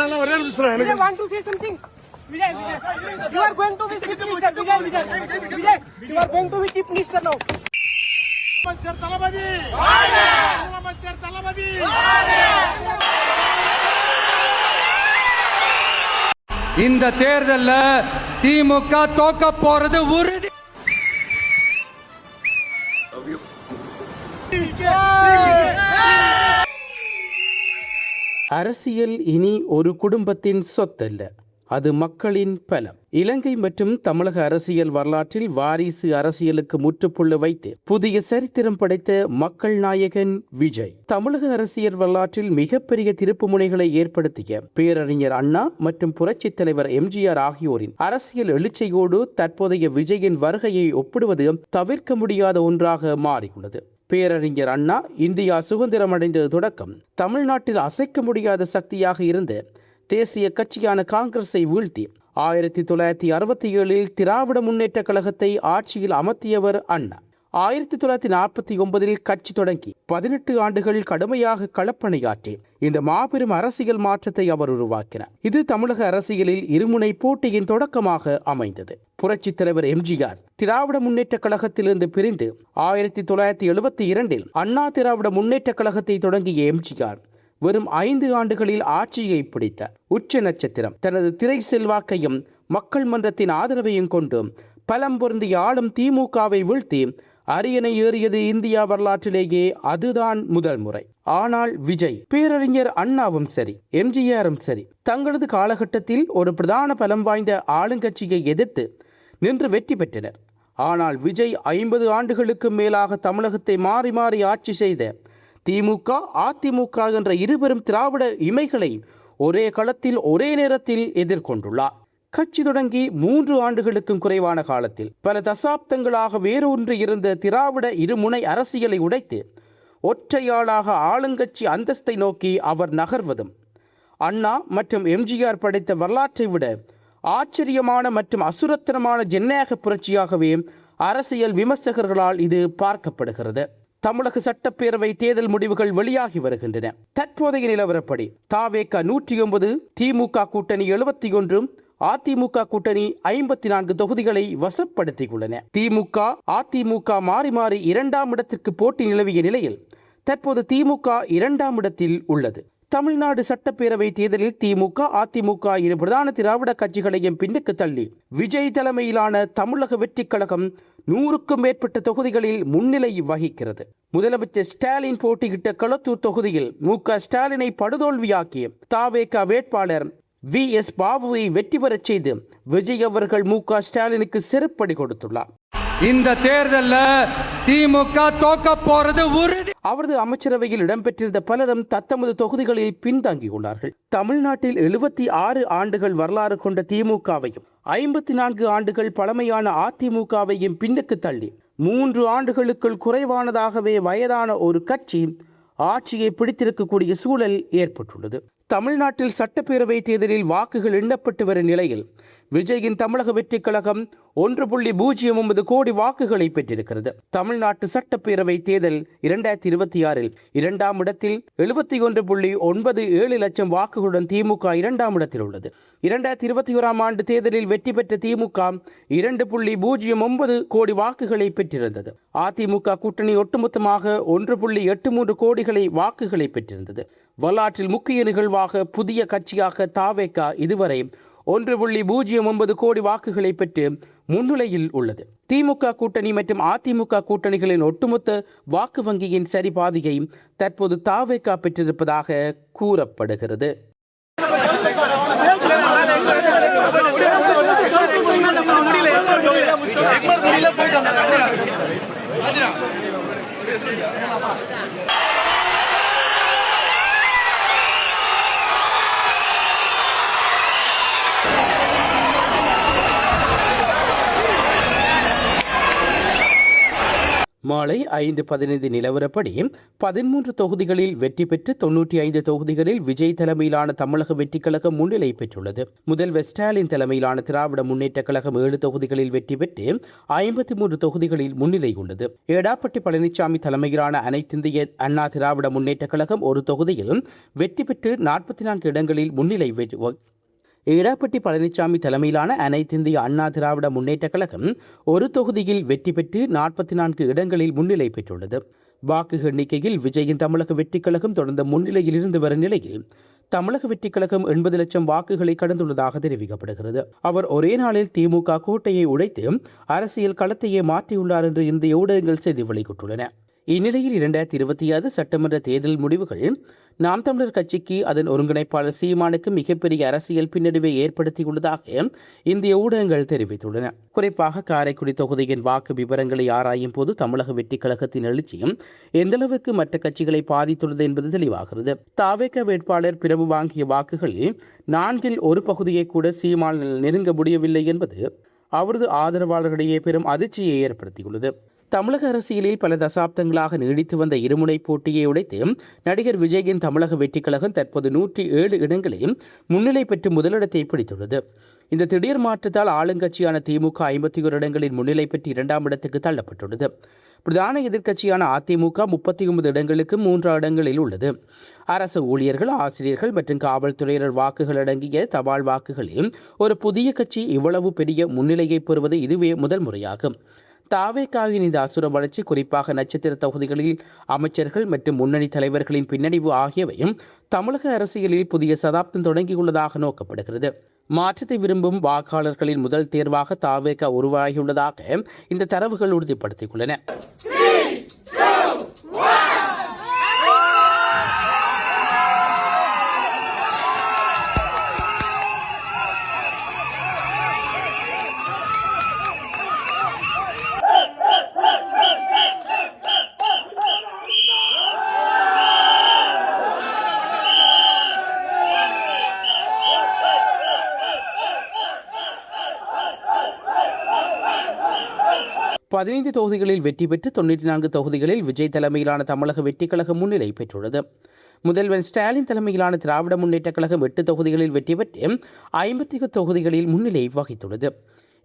want to say something? Vijay, you are going to be chief minister. Vijay, you are going to be chief minister now. இந்த தேர்தல்ல திமுக தோக்க போறது உறுதி. அரசியல் இனி ஒரு குடும்பத்தின் சொத்தல்ல, அது மக்களின் பலம். இலங்கை மற்றும் தமிழக அரசியல் வரலாற்றில் வாரிசு அரசியலுக்கு முற்றுப்புள்ளி வைத்து புதிய சரித்திரம் படைத்த மக்கள் நாயகன் விஜய். தமிழக அரசியல் வரலாற்றில் மிகப்பெரிய திருப்புமுனைகளை ஏற்படுத்திய பேரறிஞர் அண்ணா மற்றும் புரட்சித் தலைவர் எம்ஜிஆர் ஆகியோரின் அரசியல் எழுச்சியோடு தற்போதைய விஜயின் வருகையை ஒப்பிடுவது தவிர்க்க முடியாத ஒன்றாக மாறியுள்ளது. பேரறிஞர் அண்ணா இந்தியா சுதந்திரமடைந்தது தொடக்கம் தமிழ்நாட்டில் அசைக்க முடியாத சக்தியாக இருந்த தேசிய கட்சியான காங்கிரஸை வீழ்த்தி 1967 திராவிட முன்னேற்ற கழகத்தை ஆட்சியில் அமர்த்தியவர் அண்ணா. 1949 கட்சி தொடங்கி 18 ஆண்டுகள் கடுமையாக களப்பணியாற்றி இந்த மாபெரும் அரசியல் மாற்றத்தை அவர் உருவாக்கினார். இது தமிழக அரசியலில் இருமுனை போட்டியின் தொடக்கமாக அமைந்தது. புரட்சித் தலைவர் எம்ஜிஆர் திராவிட முன்னேற்ற கழகத்திலிருந்து பிரிந்து 1972 அண்ணா திராவிட முன்னேற்ற கழகத்தை தொடங்கிய எம்ஜிஆர் வெறும் 5 ஆண்டுகளில் ஆட்சியை பிடித்தார். உச்ச நட்சத்திரம் தனது திரை செல்வாக்கையும் மக்கள் மன்றத்தின் ஆதரவையும் கொண்டு பலம் பொருந்திய ஆளும் திமுகவை வீழ்த்தி அரியணை ஏறியது இந்தியா வரலாற்றிலேயே அதுதான் முதல் முறை. ஆனால் விஜய், பேரறிஞர் அண்ணாவும் சரி எம்ஜிஆரும் சரி தங்களது காலகட்டத்தில் ஒரு பிரதான பலம் வாய்ந்த ஆளுங்கட்சியை எதிர்த்து நின்று வெற்றி பெற்றனர். ஆனால் விஜய் 50 ஆண்டுகளுக்கு மேலாக தமிழகத்தை மாறி மாறி ஆட்சி செய்த திமுக அதிமுக என்ற இருவரும் திராவிட இமைகளை ஒரே களத்தில் ஒரே நேரத்தில் எதிர்கொண்டுள்ளார். கட்சி தொடங்கி 3 ஆண்டுகளுக்கும் குறைவான காலத்தில் பல தசாப்தங்களாக வேரூன்றி இருந்த திராவிட இருமுனை அரசியலை உடைத்து ஒற்றையாளாக ஆளுங்கட்சி அந்தஸ்தை நோக்கி அவர் நகர்வதும் அண்ணா மற்றும் எம்ஜிஆர் படைத்த வரலாற்றை விட ஆச்சரியமான மற்றும் அசுரத்தனமான ஜனநாயக புரட்சியாகவே அரசியல் விமர்சகர்களால் இது பார்க்கப்படுகிறது. தமிழக சட்டப்பேரவை தேர்தல் முடிவுகள் வெளியாகி வருகின்றன. தற்போதைய நிலவரப்படி தவேக 109, திமுக கூட்டணி 71, அதிமுக கூட்டணி 54 தொகுதிகளை வசப்படுத்தியுள்ளன. திமுக அதிமுக மாறி மாறி 2ஆம் இடத்திற்கு போட்டி நிலவிய நிலையில் தற்போது திமுக 2ஆம் இடத்தில் உள்ளது. தமிழ்நாடு சட்டப்பேரவை தேர்தலில் திமுக அதிமுக இரு பிரதான திராவிட கட்சிகளையும் பின்னுக்கு தள்ளி விஜய் தலைமையிலான தமிழக வெற்றிக் கழகம் 100க்கும் மேற்பட்ட தொகுதிகளில் முன்னிலை வகிக்கிறது. முதலமைச்சர் ஸ்டாலின் போட்டியிட்ட களத்தூர் தொகுதியில் மு.க. ஸ்டாலினை படுதோல்வியாக்கிய தவேக வேட்பாளர் வி.எஸ். பாபுவை வெற்றி பெறச் செய்து விஜய் அவர்கள் மு.க. ஸ்டாலினுக்கு செருப்படி கொடுத்துள்ளார். இந்த தேர்தல்ல திமுக தோக்க போறது உறுதி. அவரது அமைச்சரவையில் இடம்பெற்றிருந்த பலரும் தத்தமது தொகுதிகளில் பின்தங்கியுள்ளார்கள். தமிழ்நாட்டில் 76 ஆண்டுகள் வரலாறு கொண்ட திமுகவையும் 54 ஆண்டுகள் பழமையான அதிமுகவையும் பின்னுக்கு தள்ளி 3 ஆண்டுகளுக்குள் குறைவானதாகவே வயதான ஒரு கட்சி ஆட்சியை பிடித்திருக்கக்கூடிய சூழல் ஏற்பட்டுள்ளது. தமிழ்நாட்டில் சட்டப்பேரவை தேர்தலில் வாக்குகள் எண்ணப்பட்டு வரும் நிலையில் விஜயின் தமிழக வெற்றிக் கழகம் 1.09 கோடி வாக்குகளை பெற்றிருக்கிறது. தமிழ்நாட்டு சட்டப்பேரவை தேர்தல் 2026 2ஆம் இடத்தில் 71.97 லட்சம் வாக்குகளுடன் திமுக 2ஆம் இடத்தில் உள்ளது. 2021ஆம் ஆண்டு தேர்தலில் வெற்றி பெற்ற திமுக 2.09 கோடி வாக்குகளை பெற்றிருந்தது. அதிமுக கூட்டணி ஒட்டுமொத்தமாக 1.83 கோடிகளை வாக்குகளை பெற்றிருந்தது. வரலாற்றில் முக்கிய நிகழ்வாக புதிய கட்சியாக தவேக இதுவரை 1.09 கோடி வாக்குகளை பெற்று முன்னிலையில் உள்ளது. திமுக கூட்டணி மற்றும் அதிமுக கூட்டணிகளின் ஒட்டுமொத்த வாக்கு வங்கியின் சரிபாதியை தற்போது தவேக பெற்றிருப்பதாக கூறப்படுகிறது. மாலை 5:15 நிலவரப்படி 13 தொகுதிகளில் வெற்றி பெற்று 95 தொகுதிகளில் விஜய் தலைமையிலான தமிழக வெற்றிக் கழகம் முன்னிலை பெற்றுள்ளது. முதல்வர் ஸ்டாலின் தலைமையிலான திராவிட முன்னேற்றக் கழகம் 7 தொகுதிகளில் வெற்றி பெற்று 53 தொகுதிகளில் முன்னிலை உள்ளது. எடப்பாடி பழனிசாமி தலைமையிலான அனைத்திந்திய அண்ணா திராவிட முன்னேற்றக் கழகம் ஒரு தொகுதியில் வெற்றி பெற்று 44 இடங்களில் முன்னிலை எடப்பாடி பழனிசாமி தலைமையிலான அனைத்திந்திய அண்ணா திராவிட முன்னேற்றக் கழகம் ஒரு தொகுதியில் வெற்றி பெற்று 44 இடங்களில் முன்னிலை பெற்றுள்ளது. வாக்கு எண்ணிக்கையில் விஜயின் தமிழக வெற்றிக் கழகம் தொடர்ந்த முன்னிலையில் இருந்து வரும் நிலையில் தமிழக வெற்றிக் கழகம் 80 லட்சம் வாக்குகளை கடந்துள்ளதாக தெரிவிக்கப்படுகிறது. அவர் ஒரே நாளில் திமுக கோட்டையை உடைத்து அரசியல் களத்தையே மாற்றியுள்ளார் என்று இந்திய ஊடகங்கள் செய்தி வெளியிட்டுள்ளன. இந்நிலையில் 2026 சட்டமன்ற தேர்தல் முடிவுகள் நாம் தமிழர் கட்சிக்கு அதன் ஒருங்கிணைப்பாளர் சீமானுக்கு மிகப்பெரிய அரசியல் பின்னடைவை ஏற்படுத்தியுள்ளதாக இந்திய ஊடகங்கள் தெரிவித்துள்ளன. குறிப்பாக காரைக்குடி தொகுதியின் வாக்கு விவரங்களை ஆராயும் போது தமிழக வெற்றிக் கழகத்தின் எழுச்சியும் எந்தளவுக்கு மற்ற கட்சிகளை பாதித்துள்ளது என்பது தெளிவாகிறது. தாவேக வேட்பாளர் பிரபு வாங்கிய வாக்குகளில் 4இல் 1 பகுதியை கூட சீமான் நெருங்க முடியவில்லை என்பது அவரது ஆதரவாளர்களிடையே பெரும் அதிர்ச்சியை ஏற்படுத்தியுள்ளது. தமிழக அரசியலில் பல தசாப்தங்களாக நீடித்து வந்த இருமுனை போட்டியை உடைத்து நடிகர் விஜயின் தமிழக வெற்றிக் கழகம் தற்போது 107 இடங்களில் முன்னிலை பெற்று முதலிடத்தை பிடித்துள்ளது. இந்த திடீர் மாற்றத்தால் ஆளுங்கட்சியான திமுக 51 இடங்களில் முன்னிலை பெற்று 2ஆம் இடத்துக்கு தள்ளப்பட்டுள்ளது. பிரதான எதிர்க்கட்சியான அதிமுக 39 இடங்களுக்கு 3 இடங்களில் உள்ளது. அரசு ஊழியர்கள், ஆசிரியர்கள் மற்றும் காவல்துறையினர் வாக்குகள் அடங்கிய தபால் வாக்குகளில் ஒரு புதிய கட்சி இவ்வளவு பெரிய முன்னிலையை பெறுவது இதுவே முதல் முறையாகும். தாவேகாவின் இந்த அசுர வளர்ச்சி குறிப்பாக நட்சத்திர தொகுதிகளில் அமைச்சர்கள் மற்றும் முன்னணி தலைவர்களின் பின்னடைவு ஆகியவையும் தமிழக அரசியலில் புதிய சதாப்தம் தொடங்கியுள்ளதாக நோக்கப்படுகிறது. மாற்றத்தை விரும்பும் வாக்காளர்களின் முதல் தேர்வாக தாவேகா உருவாகியுள்ளதாக இந்த தரவுகள் உறுதிப்படுத்தியுள்ளன. பதினைந்து தொகுதிகளில் வெற்றி பெற்று 94 தொகுதிகளில் விஜய் தலைமையிலான தமிழக வெற்றிக் கழகம் முன்னிலை பெற்றுள்ளது. முதல்வர் ஸ்டாலின் தலைமையிலான திராவிட முன்னேற்றக் கழகம் 8 தொகுதிகளில் வெற்றி பெற்று 50 தொகுதிகளில் முன்னிலை வகித்துள்ளது.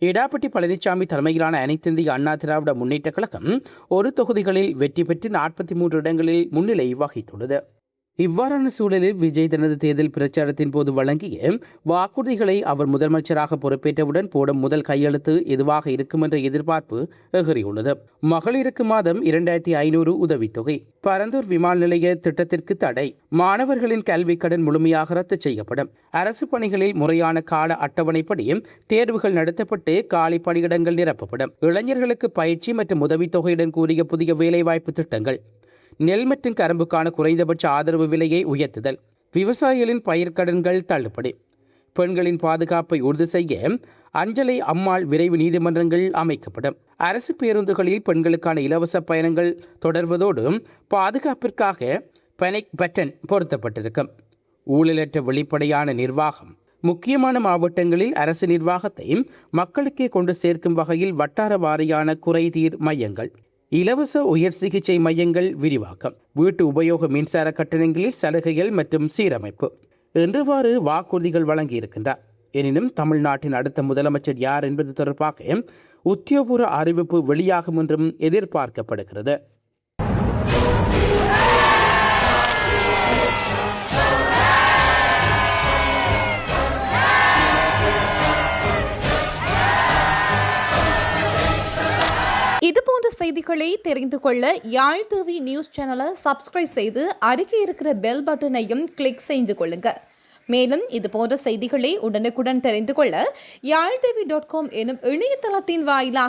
எடப்பாடி பழனிசாமி தலைமையிலான அனைத்திந்திய அண்ணா திராவிட முன்னேற்றக் கழகம் ஒரு தொகுதிகளில் வெற்றி பெற்று 43 இடங்களில் முன்னிலை வகித்துள்ளது. இவ்வாறான சூழலில் விஜய் தனது தேர்தல் பிரச்சாரத்தின் போது வழங்கிய வாக்குறுதிகளை அவர் முதலமைச்சராக பொறுப்பேற்றவுடன் போடும் முதல் கையெழுத்து எதுவாக இருக்கும் என்ற எதிர்பார்ப்பு எகிறியுள்ளது. மகளிருக்கு மாதம் 2500 உதவித்தொகை, பரந்தூர் விமான நிலைய திட்டத்திற்கு தடை, மாணவர்களின் கல்வி கடன் முழுமையாக ரத்து செய்யப்படும், அரசு பணிகளில் முறையான கால அட்டவணைப்படி தேர்வுகள் நடத்தப்பட்டு காலி பணியிடங்கள் நிரப்பப்படும், இளைஞர்களுக்கு பயிற்சி மற்றும் உதவித்தொகையுடன் கூடிய புதிய வேலைவாய்ப்பு திட்டங்கள், நெல் மற்றும் கரும்புக்கான குறைந்தபட்ச ஆதரவு விலையை உயர்த்துதல், விவசாயிகளின் பயிர்க்கடன்கள் தள்ளுபடி, பெண்களின் பாதுகாப்பை உறுதி செய்ய அஞ்சலை அம்மாள் விரைவு நீதிமன்றங்கள் அமைக்கப்படும், அரசு பேருந்துகளில் பெண்களுக்கான இலவச பயணங்கள் தொடர்வதோடு பாதுகாப்பிற்காக பனிக் பட்டன் பொருத்தப்பட்டிருக்கும், ஊழலற்ற வெளிப்படையான நிர்வாகம், முக்கியமான மாவட்டங்களில் அரசு நிர்வாகத்தை மக்களுக்கே கொண்டு சேர்க்கும் வகையில் வட்டார வாரியான குறைதீர் மையங்கள், இலவச உயர் சிகிச்சை மையங்கள் விரிவாக்கம், வீட்டு உபயோக மின்சார கட்டணங்களில் சலுகைகள் மற்றும் சீரமைப்பு என்றவாறு வாக்குறுதிகள் வழங்கியிருக்கின்றார். எனினும் தமிழ்நாட்டின் அடுத்த முதலமைச்சர் யார் என்பது தொடர்பாக உத்தியோகபூர்வ அறிவிப்பு வெளியாகும் என்றும் எதிர்பார்க்கப்படுகிறது. இதுபோன்ற செய்திகளை தெரிந்து கொள்ள யாழ் டிவி நியூஸ் சேனலை சப்ஸ்கிரைப் செய்து அருகே இருக்கிற பெல் பட்டனையும் கிளிக் செய்து கொள்ளுங்க. மேலும் இதுபோன்ற செய்திகளை உடனுக்குடன் தெரிந்து கொள்ள யாழ்டிவி.com எனும் இணையதளத்தின் வாயிலாக